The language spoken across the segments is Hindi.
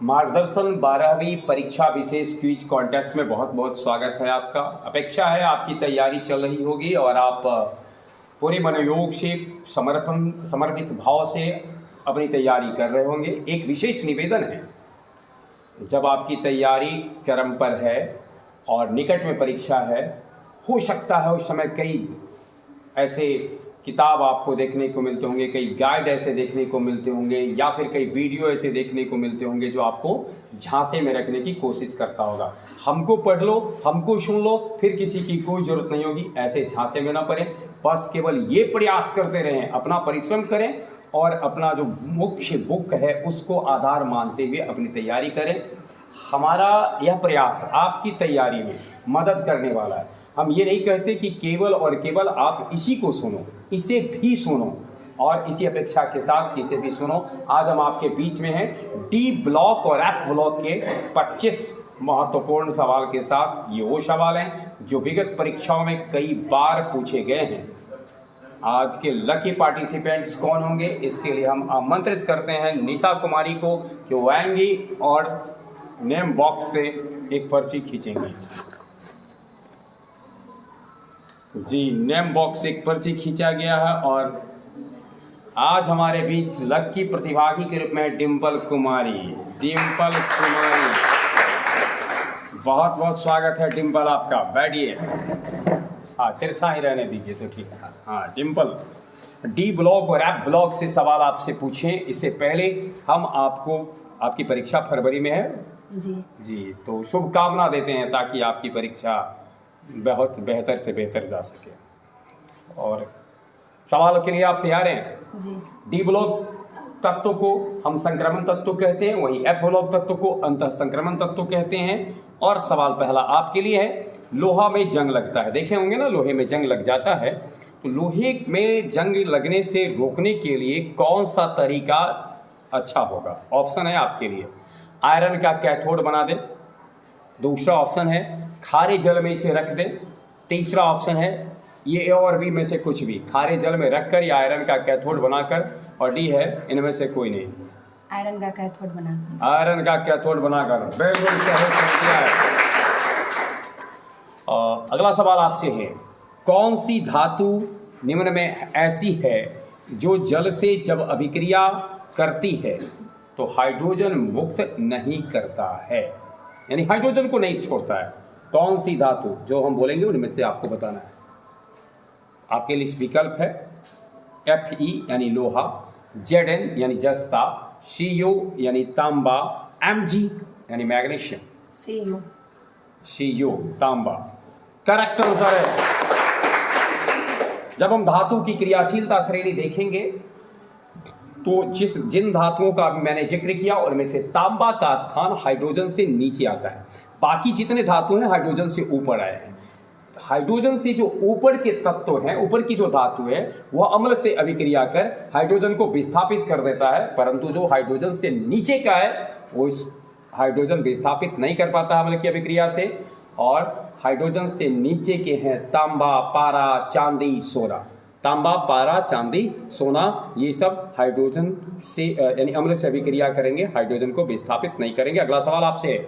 मार्गदर्शन 12वीं परीक्षा विशेष क्विज कॉन्टेस्ट में बहुत बहुत स्वागत है आपका। अपेक्षा है आपकी तैयारी चल रही होगी और आप पूरे मनोयोग से समर्पित भाव से अपनी तैयारी कर रहे होंगे। एक विशेष निवेदन है, जब आपकी तैयारी चरम पर है और निकट में परीक्षा है, हो सकता है उस समय कई ऐसे किताब आपको देखने को मिलते होंगे, कई गाइड ऐसे देखने को मिलते होंगे या फिर कई वीडियो ऐसे देखने को मिलते होंगे जो आपको झांसे में रखने की कोशिश करता होगा। हमको पढ़ लो, हमको सुन लो, फिर किसी की कोई ज़रूरत नहीं होगी। ऐसे झांसे में ना पड़े, बस केवल ये प्रयास करते रहें, अपना परिश्रम करें और अपना जो मुख्य बुक है उसको आधार मानते हुए अपनी तैयारी करें। हमारा यह प्रयास आपकी तैयारी में मदद करने वाला है। हम ये नहीं कहते कि केवल और केवल आप इसी को सुनो, इसे भी सुनो और इसी अपेक्षा के साथ इसे भी सुनो। आज हम आपके बीच में हैं डी ब्लॉक और एफ ब्लॉक के 25 महत्वपूर्ण सवाल के साथ। ये वो सवाल हैं जो विगत परीक्षाओं में कई बार पूछे गए हैं। आज के लकी पार्टिसिपेंट्स कौन होंगे, इसके लिए हम आमंत्रित करते हैं निशा कुमारी को, जो आएंगी और नेम बॉक्स से एक पर्ची खींचेंगी। जी, नेम बॉक्स से एक पर्ची खींचा गया है और आज हमारे बीच लकी प्रतिभागी के रूप में डिम्पल कुमारी। बहुत बहुत स्वागत है डिम्पल आपका, बैठिए। हाँ, तिरछा ही रहने दीजिए तो ठीक है। हाँ डिम्पल, डी ब्लॉक और एफ ब्लॉक से सवाल आपसे पूछें। इससे पहले हम आपको, आपकी परीक्षा फरवरी में है जी, तो शुभकामना देते हैं ताकि आपकी परीक्षा बहुत बेहतर से बेहतर जा सके। और सवाल के लिए आप तैयार हैं जी। डी ब्लॉक तत्व को हम संक्रमण तत्व कहते हैं, वहीं एफ ब्लॉक तत्व को अंतः संक्रमण तत्व कहते हैं। और सवाल पहला आपके लिए है, लोहा में जंग लगता है। देखे होंगे ना, लोहे में जंग लग जाता है, तो लोहे में जंग लगने से रोकने के लिए कौन सा तरीका अच्छा होगा? ऑप्शन है आपके लिए, आयरन का कैथोड बना दे। दूसरा ऑप्शन है खारे जल में इसे रख दे। तीसरा ऑप्शन है ये और बी में से कुछ भी, खारे जल में रखकर या आयरन का कैथोड बनाकर। और डी है इनमें से कोई नहीं, आयरन का कैथोड बनाकर। आयरन का कैथोड बनाकर, बिल्कुल सही है। अगला सवाल आपसे है, कौन सी धातु निम्न में ऐसी है जो जल से जब अभिक्रिया करती है तो हाइड्रोजन मुक्त नहीं करता है, यानी हाइड्रोजन को नहीं छोड़ता है? कौन सी धातु, जो हम बोलेंगे उनमें से आपको बताना है। आपके लिए विकल्प है Fe यानी लोहा, Zn यानी जस्ता, Cu यानी तांबा, Mg यानी मैग्नीशियम। Cu तांबा करेक्ट आंसर है। जब हम धातु की क्रियाशीलता श्रेणी देखेंगे तो जिन धातुओं का मैंने जिक्र किया उनमें से तांबा का स्थान हाइड्रोजन से नीचे आता है, बाकी जितने धातु हैं हाइड्रोजन से ऊपर आए हैं। हाइड्रोजन से जो ऊपर के तत्व हैं, ऊपर की जो धातु है, वह अम्ल से अभिक्रिया कर हाइड्रोजन को विस्थापित कर देता है, परंतु जो हाइड्रोजन से नीचे का है वो इस हाइड्रोजन विस्थापित नहीं कर पाता अम्ल की अभिक्रिया से। और हाइड्रोजन से नीचे के हैं तांबा, पारा, चांदी, सोना। तांबा, पारा, चांदी, सोना, ये सब हाइड्रोजन से यानी अम्ल से अभिक्रिया करेंगे, हाइड्रोजन को विस्थापित नहीं करेंगे। अगला सवाल आपसे है,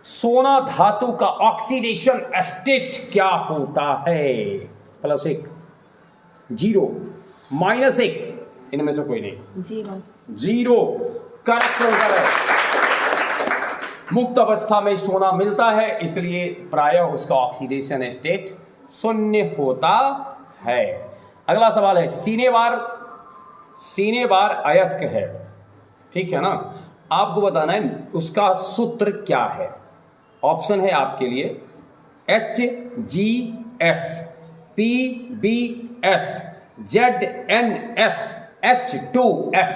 सोना धातु का ऑक्सीडेशन स्टेट क्या होता है? +1, 0, -1, इनमें से कोई नहीं। जीरो करेक्ट आंसर है। मुक्त अवस्था में सोना मिलता है, इसलिए प्रायः उसका ऑक्सीडेशन स्टेट 0 होता है। अगला सवाल है, सीने बार अयस्क है, ठीक है ना? आपको बताना है उसका सूत्र क्या है। ऑप्शन है आपके लिए HGS, PBS, ZNS, H2S।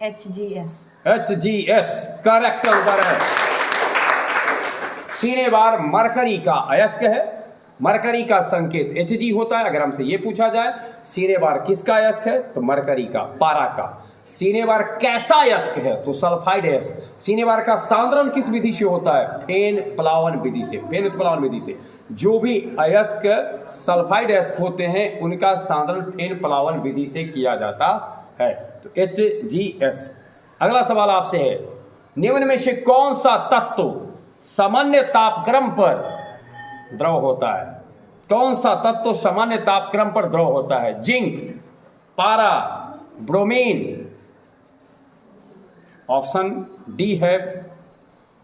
HGS correct answer है। सीने बार मरकरी का अयस्क है, मरकरी का संकेत Hg होता है। अगर हमसे ये पूछा जाए सीने बार किसका अयस्क है, तो मरकरी का, पारा का। सीने बार कैसा अयस्क है, तो सल्फाइड अयस्क। सीने बार का सांद्रण किस विधि से होता है? फेन प्लावन विधि से, फेन उत्प्लावन विधि से। जो भी अयस्क सल्फाइड अयस्क होते हैं उनका सांद्रण फेन प्लावन विधि से किया जाता है, तो HGS। अगला सवाल आपसे है, निम्न में से कौन सा तत्व सामान्य तापक्रम पर द्रव होता है? कौन सा तत्व सामान्य तापक्रम पर द्रव होता है? जिंक, पारा, ब्रोमीन। ऑप्शन डी है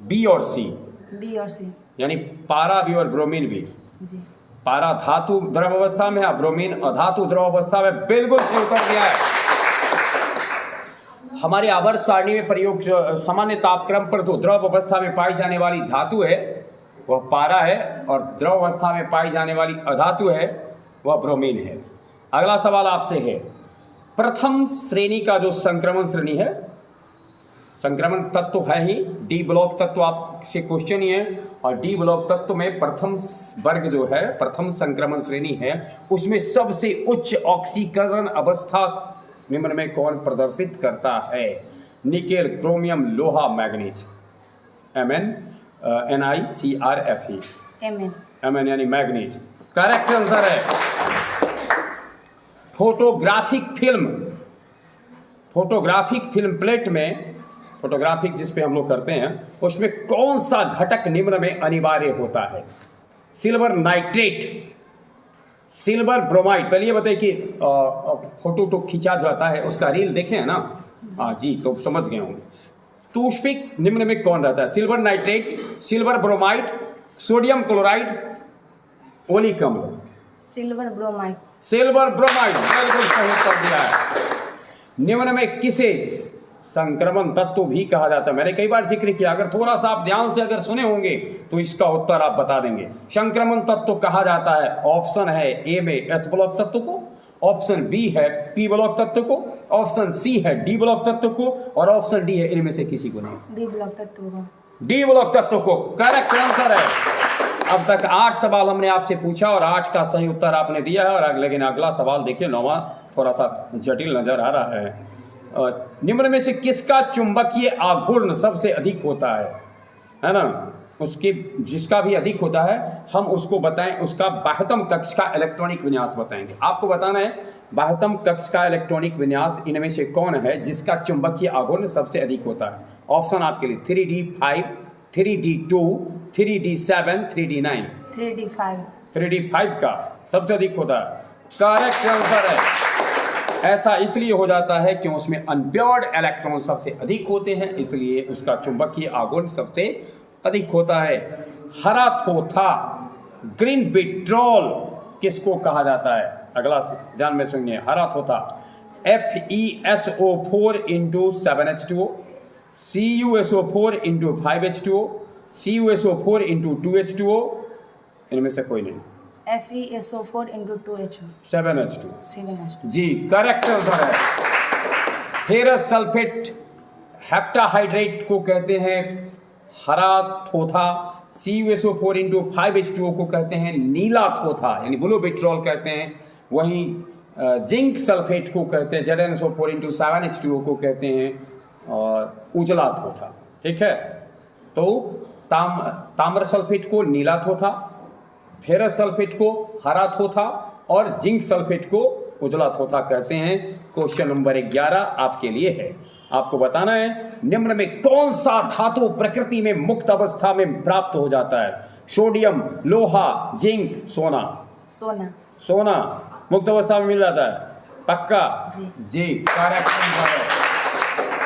बी और सी, बी और सी। यानी पारा भी और ब्रोमीन भी। जी। पारा धातु द्रव अवस्था में है, ब्रोमीन अधातु द्रव अवस्था में। बिल्कुल सही उत्तर दिया है। हमारे आवर्त सारणी में प्रयोग सामान्य तापक्रम पर जो द्रव अवस्था में पाई जाने वाली धातु है वह पारा है, और द्रव अवस्था में पाई जाने वाली अधातु है वह ब्रोमीन है। अगला सवाल आपसे है, प्रथम श्रेणी का जो संक्रमण श्रेणी है, संक्रमण तत्व है ही, डी ब्लॉक तत्व आपसे क्वेश्चन ही है, और डी ब्लॉक तत्व में प्रथम वर्ग जो है, प्रथम संक्रमण श्रेणी है, उसमें सबसे उच्च ऑक्सीकरण अवस्था निम्न में कौन प्रदर्शित करता है? निकेल, क्रोमियम, लोहा, मैग्नीज। MnNiCrFe। Mn यानी मैग्नीज। करेक्ट आंसर है। फोटोग्राफिक फिल्म प्लेट में, फोटोग्राफिक जिस पे हम लोग करते हैं, उसमें कौन सा घटक निम्न में अनिवार्य होता है? Silver nitrate, silver bromide. पहले ये बताइए कि फोटो तो खींचा जाता है, उसका रील देखे हैं ना? हाँ जी, तो समझ गए होंगे। तो उसमें निम्न में कौन रहता है? Silver nitrate, silver bromide, sodium chloride, oleic अम्ल। Silver bromide. सिल्वर ब्रोमाइड, बिल्कुल सही उत्तर दिया है। निम्न में किसे संक्रमण तत्व भी कहा जाता है? मैंने कई बार जिक्र किया, अगर थोड़ा सा आप ध्यान से अगर सुने होंगे तो इसका उत्तर आप बता देंगे। संक्रमण तत्व कहा जाता है, ऑप्शन है ए में एस ब्लॉक तत्व को, ऑप्शन बी है पी ब्लॉक तत्व को, ऑप्शन सी है डी ब्लॉक तत्व को, और ऑप्शन डी है इनमें से किसी को नहीं। डी ब्लॉक तत्व को। डी ब्लॉक तत्व को करेक्ट आंसर है। अब तक 8 सवाल हमने आपसे पूछा और 8 का सही उत्तर आपने दिया है। और लेकिन अगला सवाल देखिए, 9वां थोड़ा सा जटिल नजर आ रहा है। निम्न में से किसका चुंबकीय आघूर्ण सबसे अधिक होता है ना? उसके जिसका भी अधिक होता है हम उसको बताएं, उसका बाह्यतम कक्ष का इलेक्ट्रॉनिक विन्यास बताएंगे। आपको बताना है बाह्यतम कक्ष का इलेक्ट्रॉनिक विन्यास इनमें से कौन है जिसका चुंबकीय आघूर्ण सबसे अधिक होता है? ऑप्शन आपके लिए 3D5, 3D2, 3D7, 3D9। 3D5। 3D5 का सबसे अधिक होता है। करेक्ट आंसर है। ऐसा इसलिए हो जाता है कि उसमें अनप्योर्ड इलेक्ट्रॉन सबसे अधिक होते हैं, इसलिए उसका चुंबकीय आघूर्ण सबसे अधिक होता है। हरा थोथा, ग्रीन विट्रोल किसको कहा जाता है? अगला ध्यान में सुनिए, हरा थोथा FeSO4 × 7H2O, CuSO4 × 5H2O, CuSO4 × 2H2O, इनमें से कोई नहीं। FeSO4 × 2H2O, 7H2। 7H2। जी करेक्ट आंसर है। फेरस सल्फेट हेप्टाहाइड्रेट को कहते हैं हरा थोथा, CuSO4 × 5H2O को कहते हैं नीला थोथा यानी ब्लू विट्रोल कहते हैं। वहीं जिंक सल्फेट को कहते हैं ZnSO4 × 7H2O को कहते हैं और उजला थोथा। ठीक है, तो ताम्र सल्फेट को नीला थोथा, फेरस सल्फेट को हरा थोथा और जिंक सल्फेट को उजला थोथा कहते हैं। क्वेश्चन नंबर 11 आपके लिए है। आपको बताना है निम्न में कौन सा धातु प्रकृति में मुक्त अवस्था में प्राप्त हो जाता है? सोडियम, लोहा, जिंक, सोना। सोना मुक्त अवस्था में मिल जाता है, पक्का? जी करेक्ट आंसर है।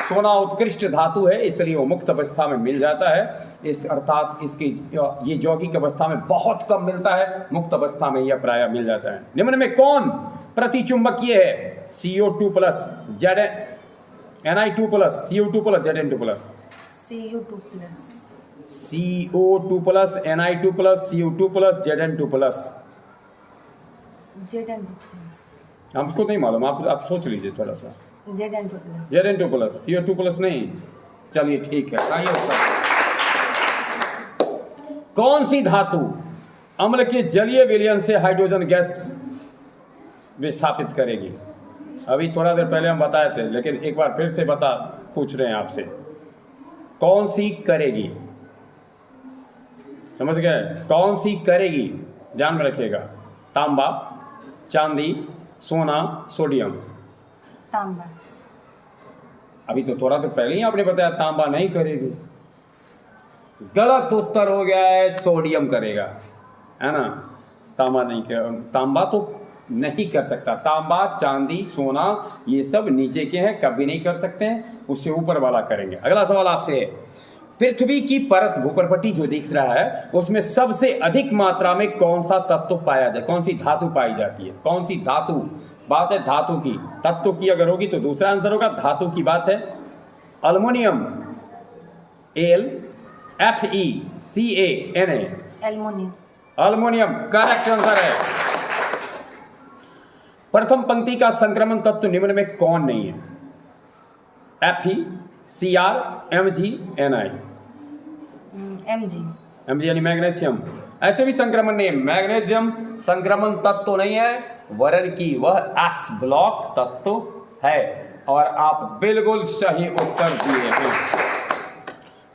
सोना उत्कृष्ट धातु है, इसलिए वो मुक्त अवस्था में मिल जाता है। इस अर्थात इसकी ये यौगिक अवस्था में बहुत कम मिलता है, मुक्त अवस्था में यह प्रायः मिल जाता है। निम्न में कौन प्रतिचुंबकीय है? CO2 plus Ni2 plus, CO2 plus, Zn2 plus. CO2 plus, CO2 plus, Ni2 plus, CO2 plus, Zn2 plus. Zn2 plus हमको नहीं मालूम, आप सोच लीजिए थोड़ा सा। Zn2 plus, Zn2 plus, CO2 plus नहीं। चलिए ठीक है, आइए कौन सी धातु अम्ल के जलीय विलयन से हाइड्रोजन गैस विस्थापित करेगी? अभी थोड़ा देर पहले हम बताए थे, लेकिन एक बार फिर से पूछ रहे हैं आपसे, कौन सी करेगी? समझ गए? कौन सी करेगी, ध्यान में रखिएगा। तांबा, चांदी, सोना, सोडियम। तांबा। अभी तो थोड़ा तो पहले ही आपने बताया तांबा नहीं करेगी। गलत उत्तर हो गया है, सोडियम करेगा, है ना। तांबा नहीं कर, तांबा तो नहीं कर सकता। तांबा, चांदी, सोना ये सब नीचे के हैं, कभी नहीं कर सकते हैं, उससे ऊपर वाला करेंगे। अगला सवाल आपसे है, पृथ्वी की परत भूपर्पटी जो दिख रहा है उसमें सबसे अधिक मात्रा में कौन सा तत्व पाया जाए, कौन सी धातु पाई जाती है? कौन सी धातु? बात है धातु की, तत्व की अगर होगी तो दूसरा आंसर होगा, धातु की बात है। Aluminium, AlFeCANA, aluminium. Aluminium correct answer है। प्रथम पंक्ति का संक्रमण तत्व निम्न में कौन नहीं है? Fe, Cr, Mg, Ni। Mg यानी मैग्नीशियम। ऐसे भी संक्रमण नहीं है, मैग्नीशियम संक्रमण तत्व तो नहीं है, वरन की वह एस ब्लॉक तत्व है। और आप बिल्कुल सही उत्तर दिए हैं।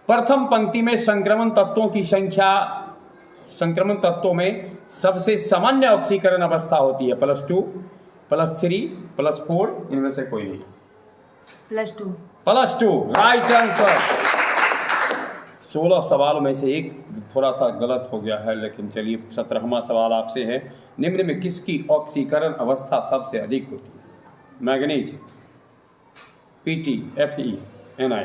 प्रथम पंक्ति में संक्रमण तत्वों की संख्या, संक्रमण तत्वों में सबसे सामान्य ऑक्सीकरण अवस्था होती है +2, +3, +4, इनमें से कोई नहीं। +2 +2 राइट आंसर। 16 सवालों में से एक थोड़ा सा गलत हो गया है, लेकिन चलिए 17वां सवाल आपसे है, निम्न में किसकी ऑक्सीकरण अवस्था सबसे अधिक होती है? Manganese, Pt, Fe, Ni,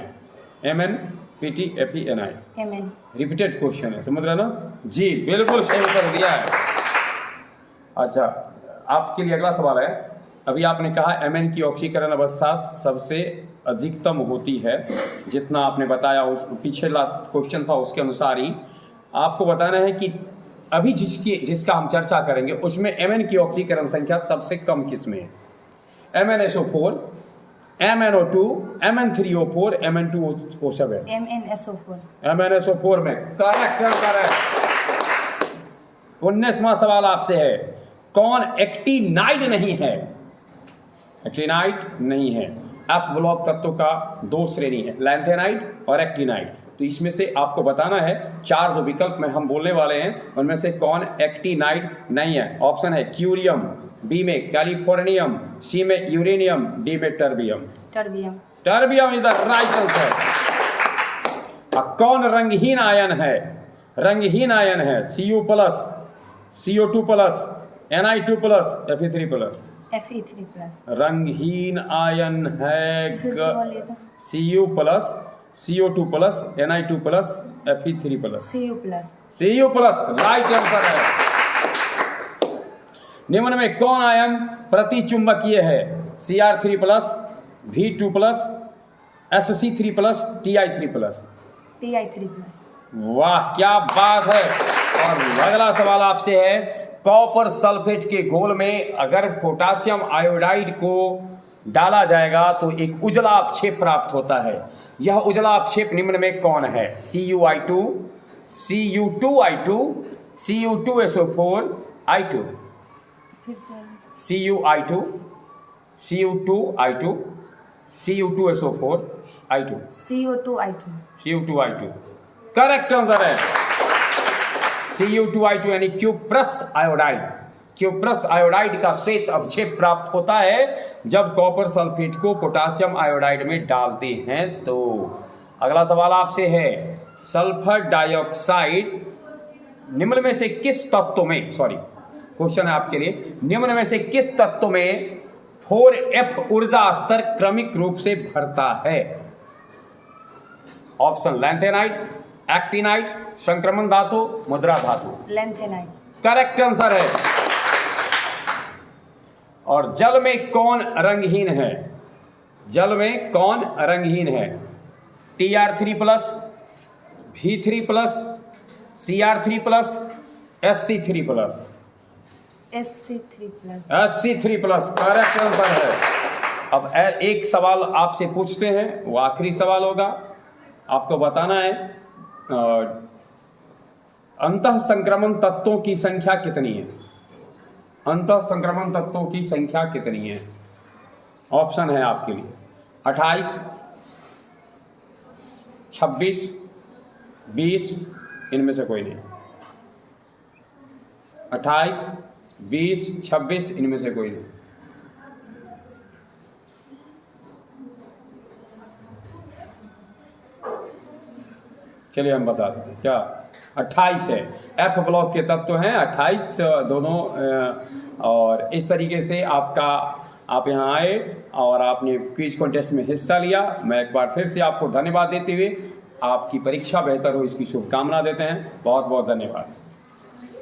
Mn, Pt, Fe, Ni। Mn repeated question है, समझ रहे ना जी, बिल्कुल सही उत्तर दिया है। अच्छा, आपके लिए अगला सवाल है। अभी आपने कहा Mn की ऑक्सीकरण अवस्था सबसे अधिकतम होती है, जितना आपने बताया उस पिछला क्वेश्चन था उसके अनुसार ही आपको बताना है कि अभी जिसका हम चर्चा करेंगे उसमें Mn की ऑक्सीकरण संख्या सबसे कम किस में है? MnSO4, MnO2, Mn3O4, Mn2O7। MnSO4 MnSO4 में करेक्ट आंसर है। 19वां सवाल आपसे है, कौन एक्टिनाइड नहीं है? एक्टिनाइड नहीं है। F ब्लॉक तत्व का 2 श्रेणी है, लैंथेनाइड और एक्टिनाइड। तो इसमें से आपको बताना है 4 जो विकल्प में हम बोलने वाले हैं उनमें से कौन एक्टिनाइड नहीं है। ऑप्शन है क्यूरियम, बी में कैलिफोर्नियम, सी में यूरेनियम, डी में terbium. Terbium terbium is the right answer. कौन रंगहीन आयन है? रंगहीन आयन है Cu+, CO2+, Ni2+, Fe3+। Fe3+। रंगहीन आयन है फिर से बोलिए तो। Cu+, CO2+, Ni2+, Fe3+। Cu+। Right answer है। निम्न में कौन आयन प्रतिचुंबकीय है? Cr3+, V2+, Sc3+, Ti3+। Ti3+। वाह क्या बात है। और अगला सवाल आपसे है, कॉपर सल्फेट के घोल में अगर पोटासियम आयोडाइड को डाला जाएगा तो एक उजला अपक्षेप प्राप्त होता है। यह उजला अपक्षेप निम्न में कौन है? Cu2, Cu2I2, Cu2SO4, I2। फिर से Cu2I2, Cu2SO4, I2। CO2I2। Correct answer है। Cu2I2 यानी क्यूप्रस आयोडाइड। क्यूप्रस आयोडाइड का श्वेत अपक्षेप प्राप्त होता है जब कॉपर सल्फेट को पोटासियम आयोडाइड में डालते हैं। तो अगला सवाल आपसे है, सल्फर डाइऑक्साइड निम्न में से किस तत्व में, सॉरी क्वेश्चन है आपके लिए, निम्न में से किस तत्व में 4F ऊर्जा स्तर क्रमिक रूप से भरता है? ऑप्शन लैंथेनाइड, एक्टिनाइड, संक्रमण धातु, मुद्रा धातु। लैंथेनाइड। करेक्ट आंसर है। और जल में कौन रंगहीन है? जल में कौन रंगहीन है? Tr3+, V3+, Cr3+, Sc3+। Sc3+। Correct answer है। अब एक सवाल आपसे पूछते हैं, वो आखिरी सवाल होगा। आपको बताना है अंतः संक्रमण तत्वों की संख्या कितनी है? अंतः संक्रमण तत्वों की संख्या कितनी है? ऑप्शन है आपके लिए 28, 26, 20, इनमें से कोई नहीं। 28, 20, 26, इनमें से कोई नहीं। चलिए हम बता देते हैं क्या 28 है। एफ ब्लॉक के तत्व हैं 28 दोनों। और इस तरीके से आप यहाँ आए और आपने क्विज कॉन्टेस्ट में हिस्सा लिया। मैं एक बार फिर से आपको धन्यवाद देते हुए आपकी परीक्षा बेहतर हो इसकी शुभकामना देते हैं। बहुत बहुत धन्यवाद।